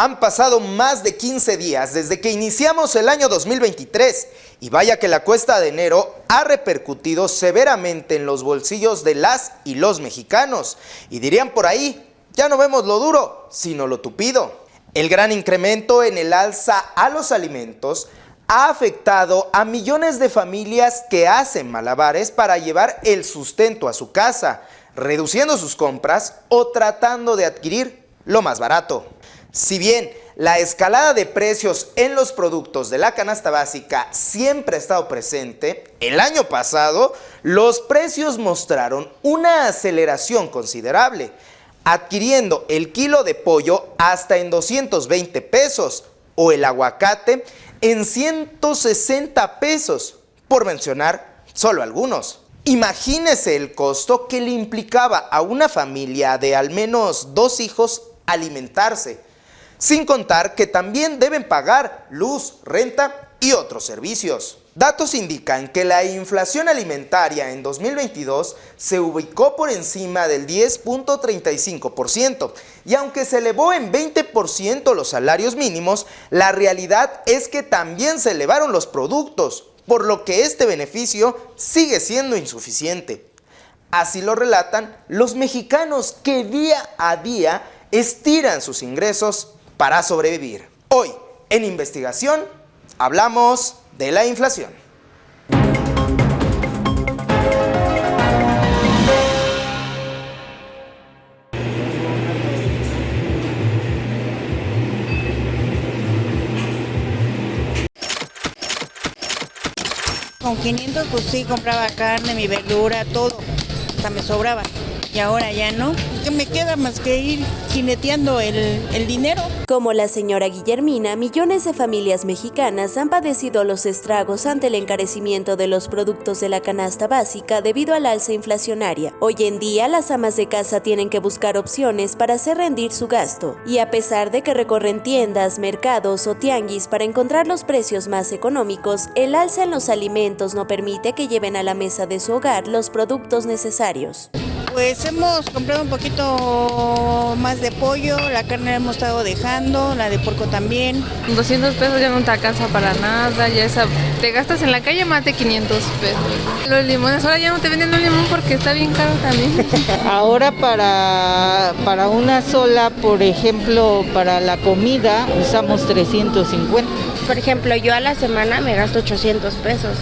Han pasado más de 15 días desde que iniciamos el año 2023 y vaya que la cuesta de enero ha repercutido severamente en los bolsillos de las y los mexicanos. Y dirían por ahí, ya no vemos lo duro, sino lo tupido. El gran incremento en el alza a los alimentos ha afectado a millones de familias que hacen malabares para llevar el sustento a su casa, reduciendo sus compras o tratando de adquirir lo más barato. Si bien la escalada de precios en los productos de la canasta básica siempre ha estado presente, el año pasado los precios mostraron una aceleración considerable, adquiriendo el kilo de pollo hasta en 220 pesos o el aguacate en 160 pesos, por mencionar solo algunos. Imagínese el costo que le implicaba a una familia de al menos 2 hijos alimentarse, sin contar que también deben pagar luz, renta y otros servicios. Datos indican que la inflación alimentaria en 2022 se ubicó por encima del 10.35% y aunque se elevó en 20% los salarios mínimos, la realidad es que también se elevaron los productos, por lo que este beneficio sigue siendo insuficiente. Así lo relatan los mexicanos que día a día estiran sus ingresos para sobrevivir. Hoy, en Investigación, hablamos de la inflación. Con 500 pues sí compraba carne, mi verdura, todo, hasta me sobraba. Y ahora ya no. ¿Qué me queda más que ir jineteando el dinero? Como la señora Guillermina, millones de familias mexicanas han padecido los estragos ante el encarecimiento de los productos de la canasta básica debido al alza inflacionaria. Hoy en día, las amas de casa tienen que buscar opciones para hacer rendir su gasto. Y a pesar de que recorren tiendas, mercados o tianguis para encontrar los precios más económicos, el alza en los alimentos no permite que lleven a la mesa de su hogar los productos necesarios. Pues hemos comprado un poquito más de pollo, la carne la hemos estado dejando, la de porco también. 200 pesos ya no te alcanza para nada, ya te gastas en la calle más de 500 pesos. Los limones, ahora ya no te venden un limón porque está bien caro también. Ahora para una sola, por ejemplo, para la comida usamos 350. Por ejemplo, yo a la semana me gasto 800 pesos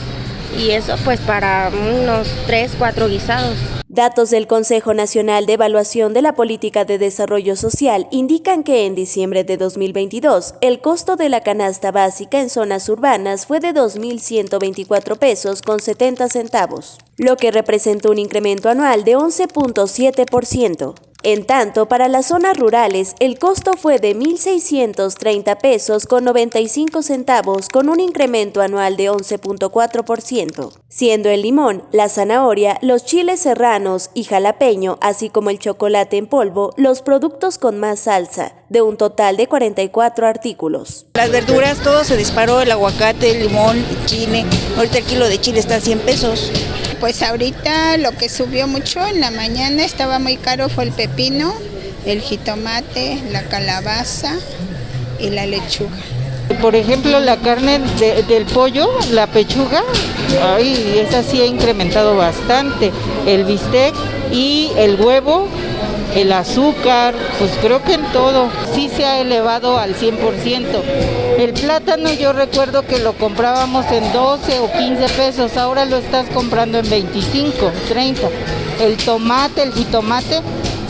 y eso pues para unos 3, 4 guisados. Datos del Consejo Nacional de Evaluación de la Política de Desarrollo Social indican que en diciembre de 2022, el costo de la canasta básica en zonas urbanas fue de 2.124 pesos con 70 centavos, lo que representó un incremento anual de 11.7%. En tanto, para las zonas rurales, el costo fue de 1.630 pesos con 95 centavos, con un incremento anual de 11.4%, siendo el limón, la zanahoria, los chiles serranos y jalapeño, así como el chocolate en polvo, los productos con más alza, de un total de 44 artículos. Las verduras, todo se disparó, el aguacate, el limón, el chile. Ahorita el kilo de chile está a 100 pesos. Pues ahorita lo que subió mucho en la mañana, estaba muy caro, fue el pepino, el jitomate, la calabaza y la lechuga. Por ejemplo, la carne del pollo, la pechuga, esa sí ha incrementado bastante. El bistec y el huevo, el azúcar, pues creo que en todo sí se ha elevado al 100%. El plátano yo recuerdo que lo comprábamos en 12 o 15 pesos, ahora lo estás comprando en 25, 30. El tomate, el jitomate,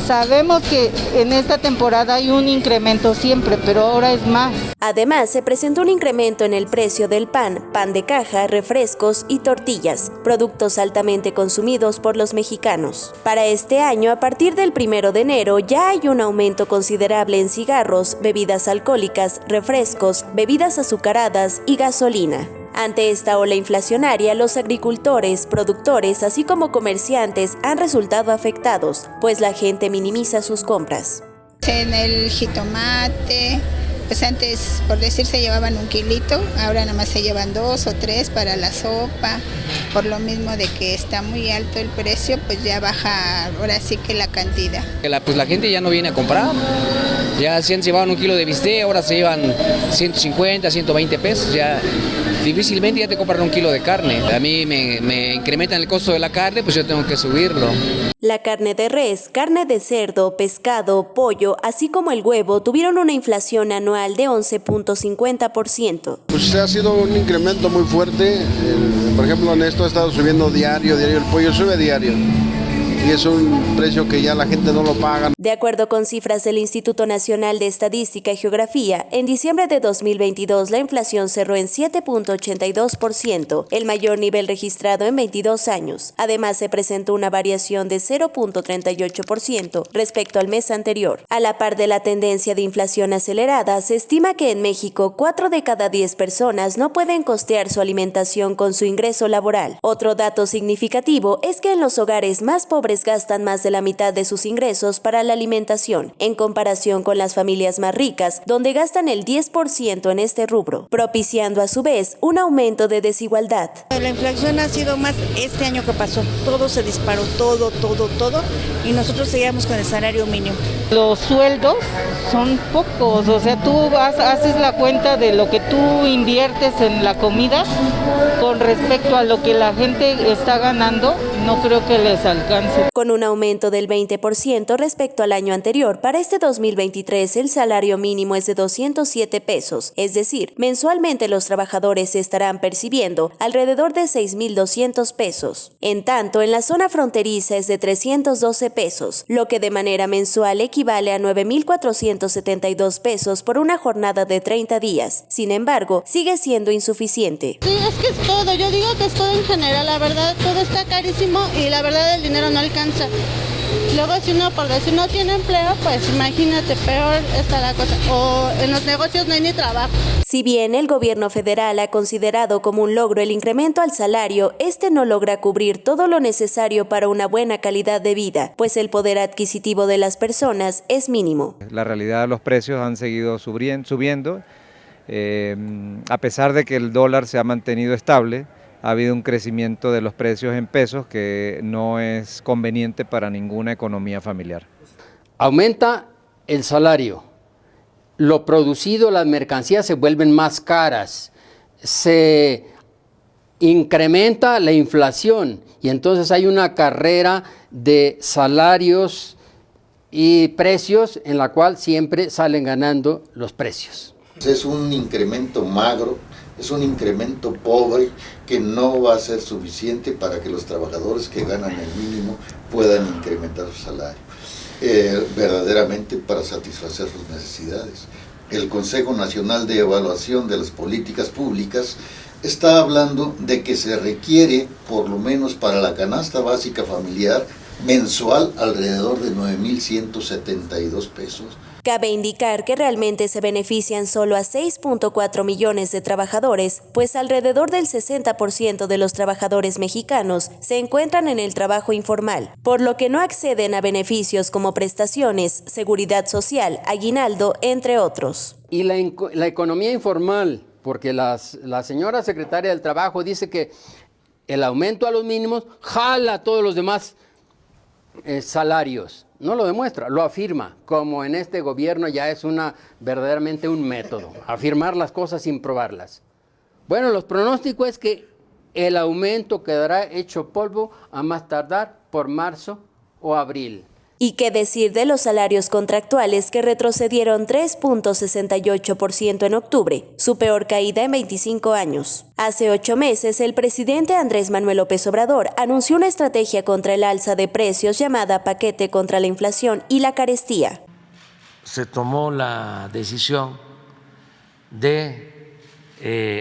sabemos que en esta temporada hay un incremento siempre, pero ahora es más. Además, se presentó un incremento en el precio del pan, pan de caja, refrescos y tortillas, productos altamente consumidos por los mexicanos. Para este año, a partir del 1 de enero, ya hay un aumento considerable en cigarros, bebidas alcohólicas, refrescos, bebidas azucaradas y gasolina. Ante esta ola inflacionaria, los agricultores, productores, así como comerciantes han resultado afectados, pues la gente minimiza sus compras. En el jitomate, pues antes, por decir, se llevaban 1 kilito, ahora nada más se llevan 2 o 3 para la sopa. Por lo mismo de que está muy alto el precio, pues ya baja ahora sí que la cantidad. Pues la gente ya no viene a comprar. Ya se llevaban 1 kilo de bistec, ahora se llevan 150, 120 pesos, ya difícilmente ya te compran 1 kilo de carne. A mí me incrementan el costo de la carne, pues yo tengo que subirlo. La carne de res, carne de cerdo, pescado, pollo, así como el huevo, tuvieron una inflación anual de 11.50%. Pues ha sido un incremento muy fuerte. Por ejemplo, en esto ha estado subiendo diario, el pollo sube diario. Y es un precio que ya la gente no lo paga. De acuerdo con cifras del Instituto Nacional de Estadística y Geografía, en diciembre de 2022 la inflación cerró en 7.82%, el mayor nivel registrado en 22 años. Además, se presentó una variación de 0.38% respecto al mes anterior. A la par de la tendencia de inflación acelerada, se estima que en México 4 de cada 10 personas no pueden costear su alimentación con su ingreso laboral. Otro dato significativo es que en los hogares más pobres gastan más de la mitad de sus ingresos para la alimentación, en comparación con las familias más ricas, donde gastan el 10% en este rubro, propiciando a su vez un aumento de desigualdad. La inflación ha sido más este año que pasó. Todo se disparó, todo, y nosotros seguíamos con el salario mínimo. Los sueldos son pocos, o sea, tú haces la cuenta de lo que tú inviertes en la comida con respecto a lo que la gente está ganando, no creo que les alcance. Con un aumento del 20% respecto al año anterior, para este 2023 el salario mínimo es de 207 pesos, es decir, mensualmente los trabajadores estarán percibiendo alrededor de 6.200 pesos. En tanto, en la zona fronteriza es de 312 pesos, lo que de manera mensual equivale a 9.472 pesos por una jornada de 30 días. Sin embargo, sigue siendo insuficiente. Sí, es que es todo, yo digo que es todo en general, la verdad, todo está carísimo y la verdad el dinero no alcanza. Luego si uno, por decir, no tiene empleo, pues imagínate, peor está la cosa. O en los negocios no hay ni trabajo. Si bien el gobierno federal ha considerado como un logro el incremento al salario, este no logra cubrir todo lo necesario para una buena calidad de vida, pues el poder adquisitivo de las personas es mínimo. La realidad, los precios han seguido subiendo, a pesar de que el dólar se ha mantenido estable. Ha habido un crecimiento de los precios en pesos que no es conveniente para ninguna economía familiar. Aumenta el salario, lo producido, las mercancías se vuelven más caras, se incrementa la inflación y entonces hay una carrera de salarios y precios en la cual siempre salen ganando los precios. Es un incremento magro, es un incremento pobre que no va a ser suficiente para que los trabajadores que ganan el mínimo puedan incrementar su salario, verdaderamente para satisfacer sus necesidades. El Consejo Nacional de Evaluación de las Políticas Públicas está hablando de que se requiere, por lo menos para la canasta básica familiar, mensual alrededor de 9.172 pesos. Cabe indicar que realmente se benefician solo a 6.4 millones de trabajadores, pues alrededor del 60% de los trabajadores mexicanos se encuentran en el trabajo informal, por lo que no acceden a beneficios como prestaciones, seguridad social, aguinaldo, entre otros. Y la economía informal, porque la señora secretaria del Trabajo dice que el aumento a los mínimos jala a todos los demás salarios. No lo demuestra, lo afirma, como en este gobierno ya es verdaderamente un método, afirmar las cosas sin probarlas. Bueno, los pronósticos es que el aumento quedará hecho polvo a más tardar por marzo o abril. ¿Y qué decir de los salarios contractuales que retrocedieron 3.68% en octubre, su peor caída en 25 años? Hace 8 meses, el presidente Andrés Manuel López Obrador anunció una estrategia contra el alza de precios llamada Paquete contra la Inflación y la Carestía. Se tomó la decisión de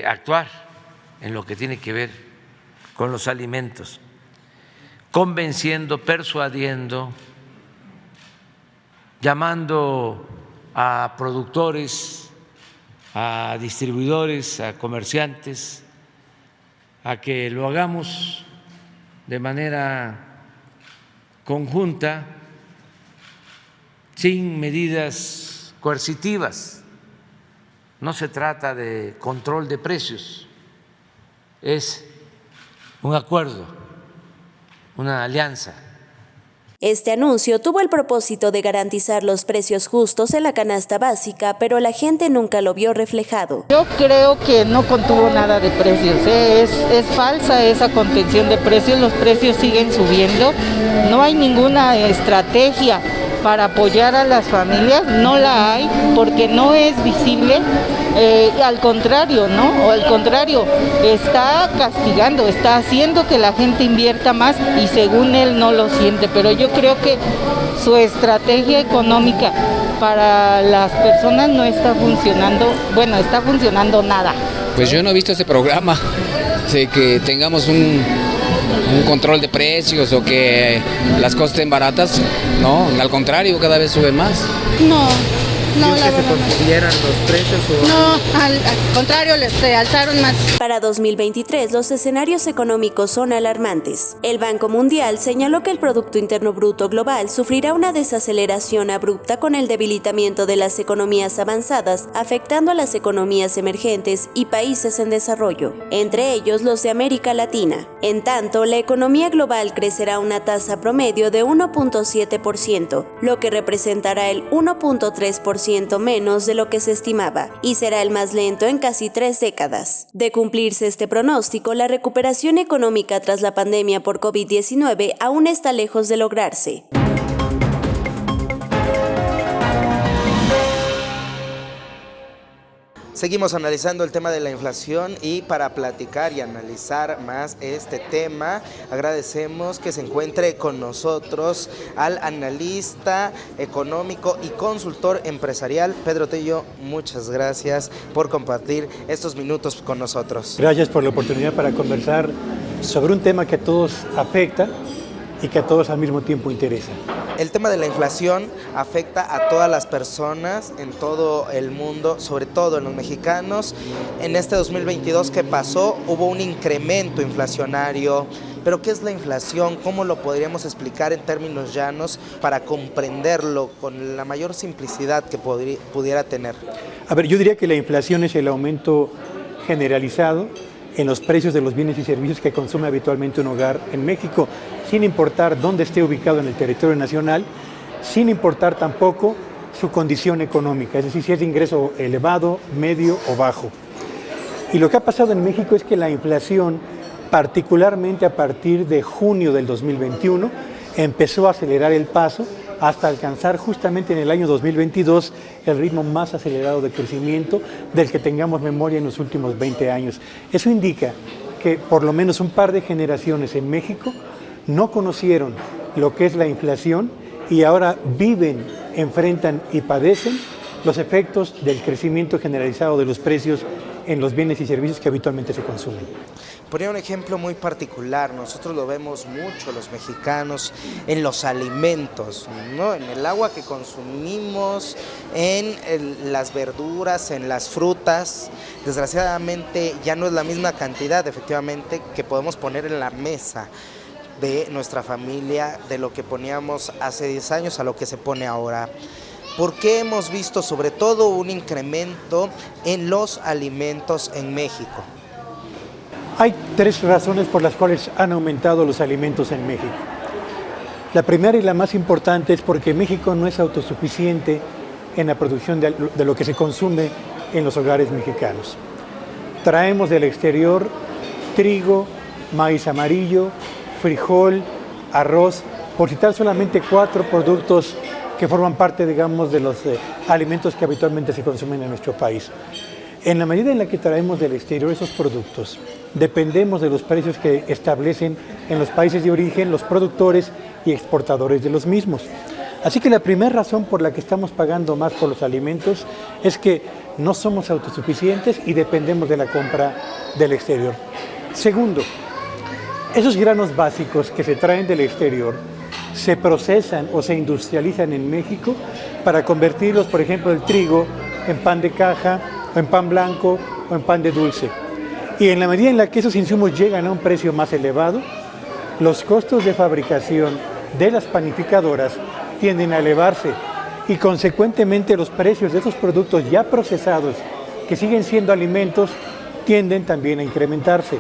actuar en lo que tiene que ver con los alimentos, convenciendo, persuadiendo, llamando a productores, a distribuidores, a comerciantes, a que lo hagamos de manera conjunta, sin medidas coercitivas. No se trata de control de precios, es un acuerdo, una alianza. Este anuncio tuvo el propósito de garantizar los precios justos en la canasta básica, pero la gente nunca lo vio reflejado. Yo creo que no contuvo nada de precios, es falsa esa contención de precios, los precios siguen subiendo, no hay ninguna estrategia para apoyar a las familias, no la hay porque no es visible, al contrario, ¿no? O al contrario, está castigando, está haciendo que la gente invierta más y según él no lo siente, pero yo creo que su estrategia económica para las personas no está funcionando, bueno, está funcionando nada. Pues yo no he visto ese programa, de que tengamos un control de precios o que las cosas estén baratas, no, al contrario, cada vez suben más. No, la ¿Que verdad se consiguieran los precios o...? no, al contrario, se alzaron más. Para 2023, los escenarios económicos son alarmantes. El Banco Mundial señaló que el Producto Interno Bruto global sufrirá una desaceleración abrupta con el debilitamiento de las economías avanzadas, afectando a las economías emergentes y países en desarrollo, entre ellos los de América Latina. En tanto, la economía global crecerá a una tasa promedio de 1.7%, lo que representará el 1.3% menos de lo que se estimaba, y será el más lento en casi 3 décadas. De cumplirse este pronóstico, la recuperación económica tras la pandemia por COVID-19 aún está lejos de lograrse. Seguimos analizando el tema de la inflación y para platicar y analizar más este tema, agradecemos que se encuentre con nosotros al analista económico y consultor empresarial, Pedro Tello. Muchas gracias por compartir estos minutos con nosotros. Gracias por la oportunidad para conversar sobre un tema que a todos afecta y que a todos al mismo tiempo interesa. El tema de la inflación afecta a todas las personas en todo el mundo, sobre todo en los mexicanos. En este 2022 que pasó hubo un incremento inflacionario, pero ¿qué es la inflación? ¿Cómo lo podríamos explicar en términos llanos para comprenderlo con la mayor simplicidad que pudiera tener? A ver, yo diría que la inflación es el aumento generalizado en los precios de los bienes y servicios que consume habitualmente un hogar en México, sin importar dónde esté ubicado en el territorio nacional, sin importar tampoco su condición económica, es decir, si es de ingreso elevado, medio o bajo. Y lo que ha pasado en México es que la inflación, particularmente a partir de junio del 2021, empezó a acelerar el paso hasta alcanzar justamente en el año 2022 el ritmo más acelerado de crecimiento del que tengamos memoria en los últimos 20 años. Eso indica que por lo menos un par de generaciones en México no conocieron lo que es la inflación y ahora viven, enfrentan y padecen los efectos del crecimiento generalizado de los precios en los bienes y servicios que habitualmente se consumen. Ponía un ejemplo muy particular, nosotros lo vemos mucho los mexicanos en los alimentos, ¿no? En el agua que consumimos, en las verduras, en las frutas. Desgraciadamente ya no es la misma cantidad efectivamente que podemos poner en la mesa de nuestra familia de lo que poníamos hace 10 años a lo que se pone ahora. ¿Por qué hemos visto sobre todo un incremento en los alimentos en México? Hay 3 razones por las cuales han aumentado los alimentos en México. La primera y la más importante es porque México no es autosuficiente en la producción de lo que se consume en los hogares mexicanos. Traemos del exterior trigo, maíz amarillo, frijol, arroz, por citar solamente 4 productos que forman parte, digamos, de los alimentos que habitualmente se consumen en nuestro país. En la medida en la que traemos del exterior esos productos, dependemos de los precios que establecen en los países de origen los productores y exportadores de los mismos. Así que la primera razón por la que estamos pagando más por los alimentos es que no somos autosuficientes y dependemos de la compra del exterior. Segundo, esos granos básicos que se traen del exterior se procesan o se industrializan en México para convertirlos, por ejemplo, el trigo en pan de caja, o en pan blanco, o en pan de dulce. Y en la medida en la que esos insumos llegan a un precio más elevado, los costos de fabricación de las panificadoras tienden a elevarse y consecuentemente los precios de esos productos ya procesados, que siguen siendo alimentos, tienden también a incrementarse.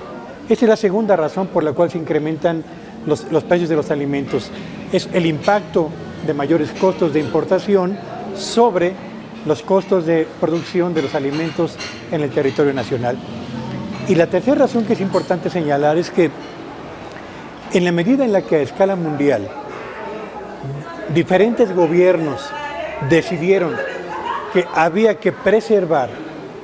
Esta es la segunda razón por la cual se incrementan los precios de los alimentos. es el impacto de mayores costos de importación sobre los costos de producción de los alimentos en el territorio nacional. Y la tercera razón que es importante señalar es que en la medida en la que a escala mundial diferentes gobiernos decidieron que había que preservar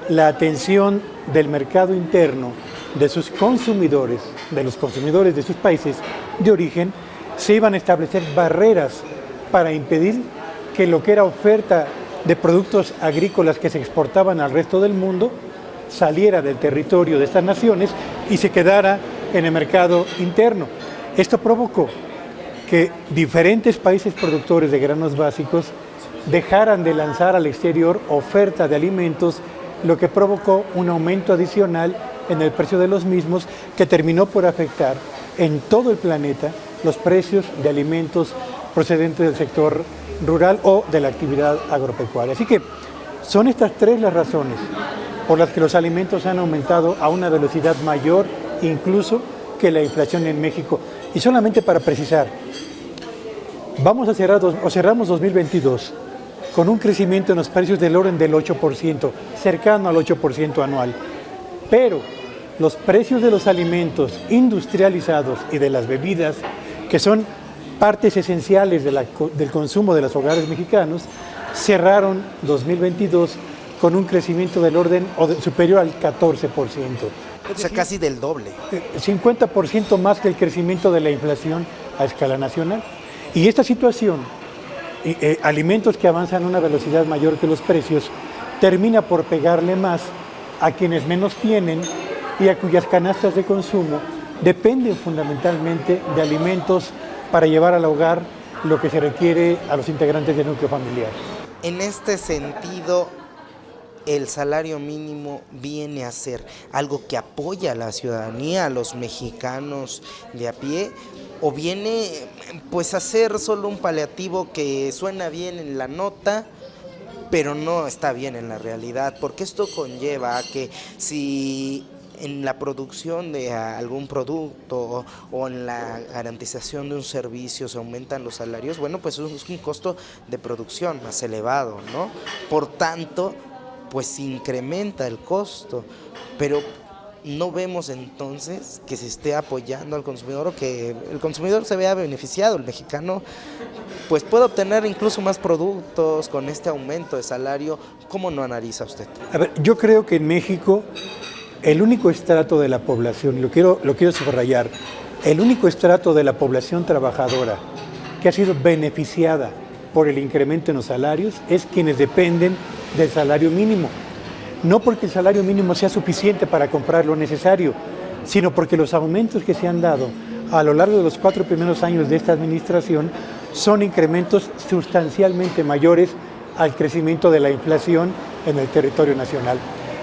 la atención del mercado interno de sus consumidores, de los consumidores de sus países de origen, se iban a establecer barreras para impedir que lo que era oferta de productos agrícolas que se exportaban al resto del mundo saliera del territorio de estas naciones y se quedara en el mercado interno. Esto provocó que diferentes países productores de granos básicos dejaran de lanzar al exterior oferta de alimentos, lo que provocó un aumento adicional en el precio de los mismos que terminó por afectar en todo el planeta los precios de alimentos procedentes del sector rural o de la actividad agropecuaria. Así que son estas tres las razones por las que los alimentos han aumentado a una velocidad mayor incluso que la inflación en México. Y solamente para precisar, cerramos 2022 con un crecimiento en los precios del orden del 8%, cercano al 8% anual. Pero los precios de los alimentos industrializados y de las bebidas, que son partes esenciales del consumo de los hogares mexicanos, cerraron 2022 con un crecimiento del orden superior al 14%. O sea, casi del doble. 50% más que el crecimiento de la inflación a escala nacional. Y esta situación, alimentos que avanzan a una velocidad mayor que los precios, termina por pegarle más a quienes menos tienen y a cuyas canastas de consumo dependen fundamentalmente de alimentos para llevar al hogar lo que se requiere a los integrantes del núcleo familiar. En este sentido, el salario mínimo viene a ser algo que apoya a la ciudadanía, a los mexicanos de a pie, o viene pues a ser solo un paliativo que suena bien en la nota, pero no está bien en la realidad, porque esto conlleva a que si en la producción de algún producto o en la garantización de un servicio se aumentan los salarios, bueno, pues es un costo de producción más elevado, ¿no? Por tanto, pues se incrementa el costo, pero no vemos entonces que se esté apoyando al consumidor o que el consumidor se vea beneficiado. El mexicano pues puede obtener incluso más productos con este aumento de salario. ¿Cómo no analiza usted? A ver, yo creo que en México el único estrato de la población, lo quiero subrayar, el único estrato de la población trabajadora que ha sido beneficiada por el incremento en los salarios es quienes dependen del salario mínimo. No porque el salario mínimo sea suficiente para comprar lo necesario, sino porque los aumentos que se han dado a lo largo de los 4 primeros años de esta administración son incrementos sustancialmente mayores al crecimiento de la inflación en el territorio nacional.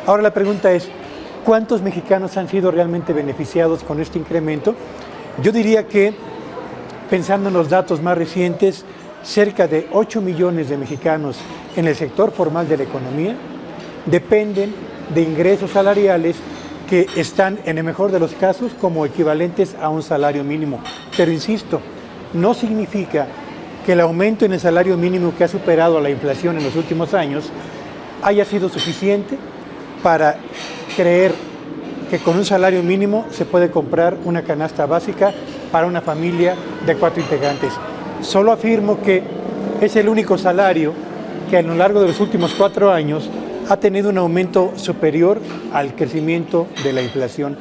Ahora la pregunta es, ¿cuántos mexicanos han sido realmente beneficiados con este incremento? Yo diría que, pensando en los datos más recientes, cerca de 8 millones de mexicanos en el sector formal de la economía dependen de ingresos salariales que están, en el mejor de los casos, como equivalentes a un salario mínimo. Pero insisto, no significa que el aumento en el salario mínimo que ha superado a la inflación en los últimos años haya sido suficiente para creer que con un salario mínimo se puede comprar una canasta básica para una familia de 4 integrantes. Solo afirmo que es el único salario que a lo largo de los últimos 4 años ha tenido un aumento superior al crecimiento de la inflación.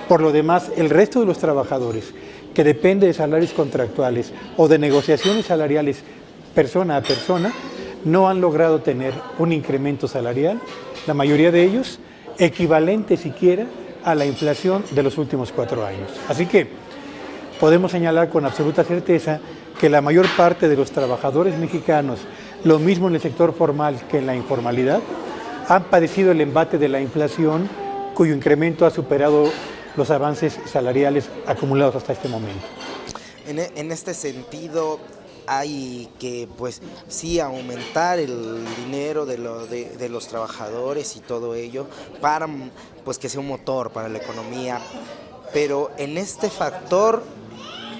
Por lo demás, el resto de los trabajadores que depende de salarios contractuales o de negociaciones salariales persona a persona, no han logrado tener un incremento salarial, la mayoría de ellos equivalente siquiera a la inflación de los últimos 4 años. Así que podemos señalar con absoluta certeza que la mayor parte de los trabajadores mexicanos, lo mismo en el sector formal que en la informalidad, han padecido el embate de la inflación, cuyo incremento ha superado los avances salariales acumulados hasta este momento. En este sentido, hay que, pues, sí aumentar el dinero de los trabajadores y todo ello para, pues, que sea un motor para la economía. Pero en este factor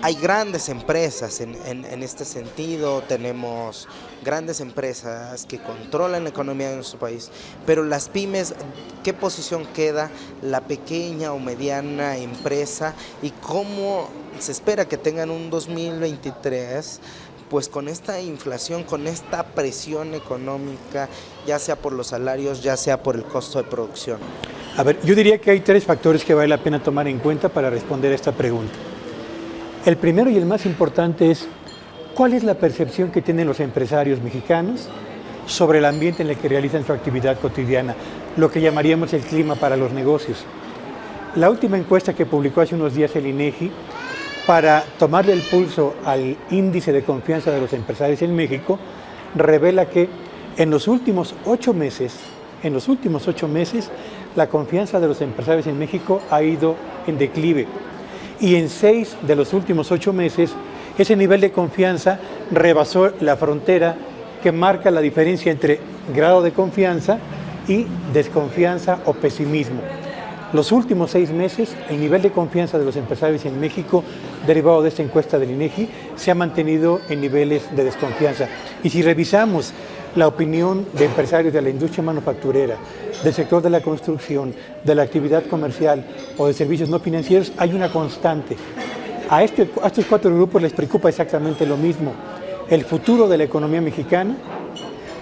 hay grandes empresas en este sentido, tenemos grandes empresas que controlan la economía de nuestro país, pero las pymes, ¿qué posición queda la pequeña o mediana empresa y cómo se espera que tengan un 2023? Pues con esta inflación, con esta presión económica, ya sea por los salarios, ya sea por el costo de producción. A ver, yo diría que hay 3 factores que vale la pena tomar en cuenta para responder a esta pregunta. El primero y el más importante es, ¿cuál es la percepción que tienen los empresarios mexicanos sobre el ambiente en el que realizan su actividad cotidiana, lo que llamaríamos el clima para los negocios? La última encuesta que publicó hace unos días el INEGI, para tomarle el pulso al índice de confianza de los empresarios en México, revela que en los últimos 8 meses, la confianza de los empresarios en México ha ido en declive. Y en 6 de los últimos 8 meses, ese nivel de confianza rebasó la frontera que marca la diferencia entre grado de confianza y desconfianza o pesimismo. Los últimos 6 meses, el nivel de confianza de los empresarios en México, derivado de esta encuesta del INEGI, se ha mantenido en niveles de desconfianza. Y si revisamos la opinión de empresarios de la industria manufacturera, del sector de la construcción, de la actividad comercial o de servicios no financieros, hay una constante. A estos 4 grupos les preocupa exactamente lo mismo: el futuro de la economía mexicana,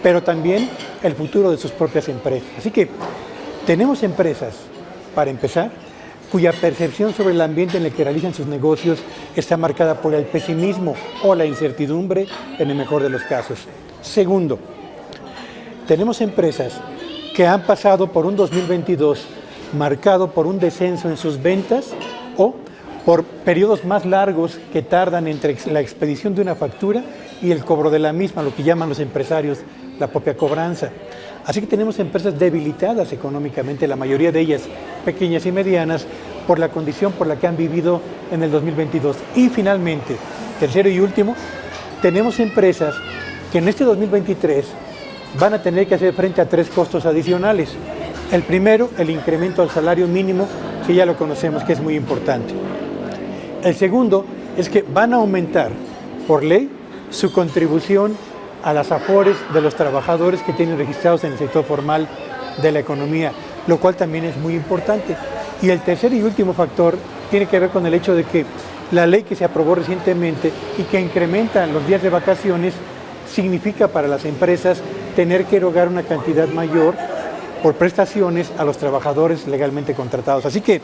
pero también el futuro de sus propias empresas. Así que tenemos empresas, para empezar, cuya percepción sobre el ambiente en el que realizan sus negocios está marcada por el pesimismo o la incertidumbre, en el mejor de los casos. Segundo, tenemos empresas que han pasado por un 2022 marcado por un descenso en sus ventas o por periodos más largos que tardan entre la expedición de una factura y el cobro de la misma, lo que llaman los empresarios la propia cobranza. Así que tenemos empresas debilitadas económicamente, la mayoría de ellas pequeñas y medianas, por la condición por la que han vivido en el 2022. Y finalmente, tercero y último, tenemos empresas que en este 2023 van a tener que hacer frente a 3 costos adicionales. El primero, el incremento al salario mínimo, que ya lo conocemos, que es muy importante. El segundo es que van a aumentar por ley su contribución a las afores de los trabajadores que tienen registrados en el sector formal de la economía, lo cual también es muy importante. Y el tercer y último factor tiene que ver con el hecho de que la ley que se aprobó recientemente y que incrementa los días de vacaciones significa para las empresas tener que erogar una cantidad mayor por prestaciones a los trabajadores legalmente contratados. Así que,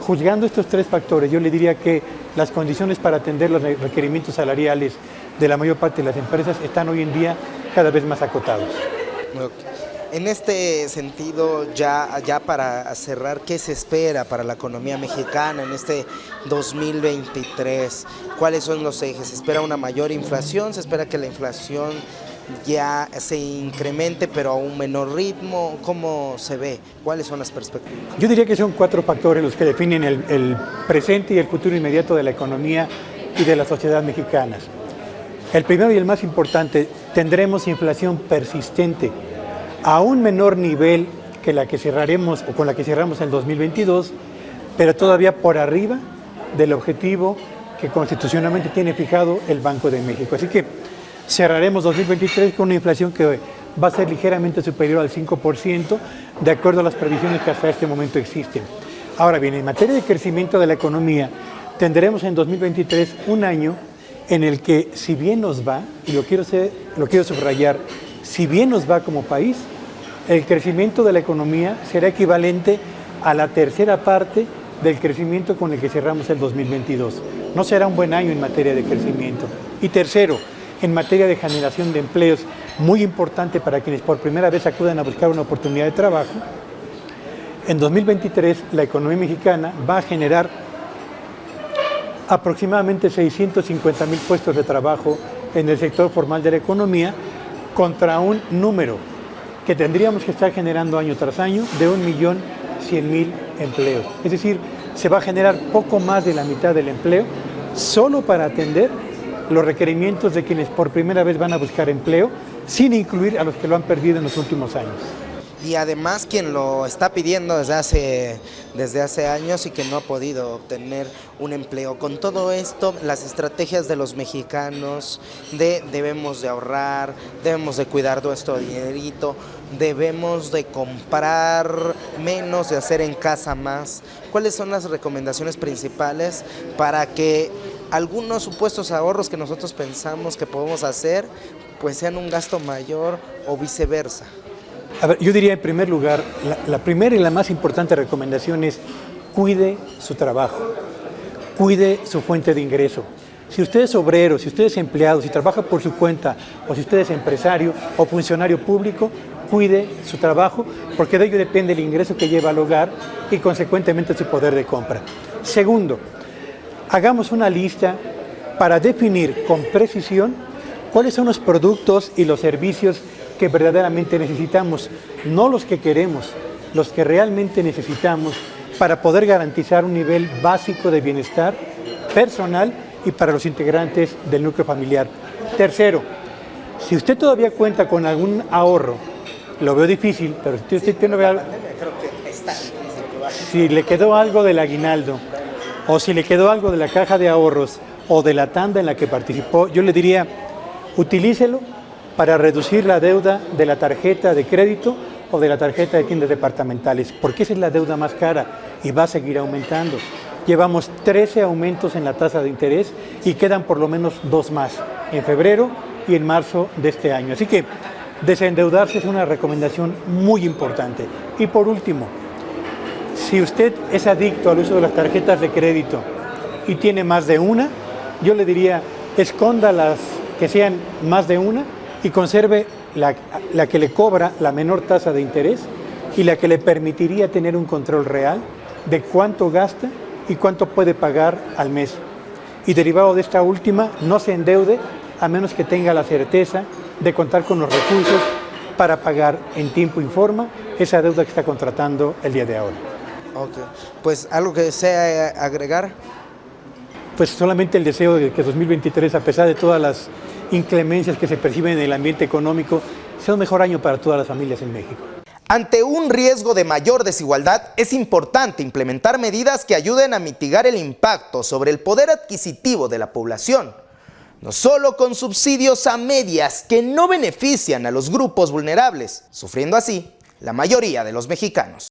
juzgando estos 3 factores, yo le diría que las condiciones para atender los requerimientos salariales de la mayor parte de las empresas están hoy en día cada vez más acotados. En este sentido, ya para cerrar, ¿qué se espera para la economía mexicana en este 2023? ¿Cuáles son los ejes? ¿Se espera una mayor inflación? ¿Se espera que la inflación ya se incremente pero a un menor ritmo? ¿Cómo se ve? ¿Cuáles son las perspectivas? Yo diría que son 4 factores los que definen el presente y el futuro inmediato de la economía y de la sociedad mexicanas. El primero y el más importante, tendremos inflación persistente a un menor nivel que la que cerraremos o con la que cerramos en 2022, pero todavía por arriba del objetivo que constitucionalmente tiene fijado el Banco de México. Así que cerraremos 2023 con una inflación que va a ser ligeramente superior al 5%, de acuerdo a las previsiones que hasta este momento existen. Ahora bien, en materia de crecimiento de la economía, tendremos en 2023 un año en el que, si bien nos va, y lo quiero subrayar, si bien nos va como país, el crecimiento de la economía será equivalente a la tercera parte del crecimiento con el que cerramos el 2022. No será un buen año en materia de crecimiento. Y tercero, en materia de generación de empleos, muy importante para quienes por primera vez acudan a buscar una oportunidad de trabajo, en 2023 la economía mexicana va a generar aproximadamente 650,000 puestos de trabajo en el sector formal de la economía, contra un número que tendríamos que estar generando año tras año de 1,100,000 empleos. Es decir, se va a generar poco más de la mitad del empleo solo para atender los requerimientos de quienes por primera vez van a buscar empleo, sin incluir a los que lo han perdido en los últimos años. Y además quien lo está pidiendo desde hace años y que no ha podido obtener un empleo. Con todo esto, las estrategias de los mexicanos debemos de ahorrar, debemos de cuidar nuestro dinerito, debemos de comprar menos, de hacer en casa más. ¿Cuáles son las recomendaciones principales para que algunos supuestos ahorros que nosotros pensamos que podemos hacer, pues sean un gasto mayor o viceversa? A ver, yo diría en primer lugar, la primera y la más importante recomendación es cuide su trabajo, cuide su fuente de ingreso. Si usted es obrero, si usted es empleado, si trabaja por su cuenta o si usted es empresario o funcionario público, cuide su trabajo porque de ello depende el ingreso que lleva al hogar y consecuentemente su poder de compra. Segundo, hagamos una lista para definir con precisión cuáles son los productos y los servicios que verdaderamente necesitamos, no los que queremos, los que realmente necesitamos para poder garantizar un nivel básico de bienestar personal y para los integrantes del núcleo familiar. Tercero, si usted todavía cuenta con algún ahorro, lo veo difícil, pero si usted tiene algo, si le quedó algo del aguinaldo o si le quedó algo de la caja de ahorros o de la tanda en la que participó, yo le diría, utilícelo para reducir la deuda de la tarjeta de crédito o de la tarjeta de tiendas departamentales, porque esa es la deuda más cara y va a seguir aumentando. Llevamos 13 aumentos en la tasa de interés y quedan por lo menos 2 más, en febrero y en marzo de este año. Así que desendeudarse es una recomendación muy importante. Y por último, si usted es adicto al uso de las tarjetas de crédito y tiene más de una, yo le diría, escóndalas que sean más de una y conserve la que le cobra la menor tasa de interés y la que le permitiría tener un control real de cuánto gasta y cuánto puede pagar al mes. Y derivado de esta última, no se endeude a menos que tenga la certeza de contar con los recursos para pagar en tiempo y forma esa deuda que está contratando el día de ahora. Ok, pues algo que desea agregar. Pues solamente el deseo de que 2023, a pesar de todas las inclemencias que se perciben en el ambiente económico, sea un mejor año para todas las familias en México. Ante un riesgo de mayor desigualdad, es importante implementar medidas que ayuden a mitigar el impacto sobre el poder adquisitivo de la población, no solo con subsidios a medias que no benefician a los grupos vulnerables, sufriendo así la mayoría de los mexicanos.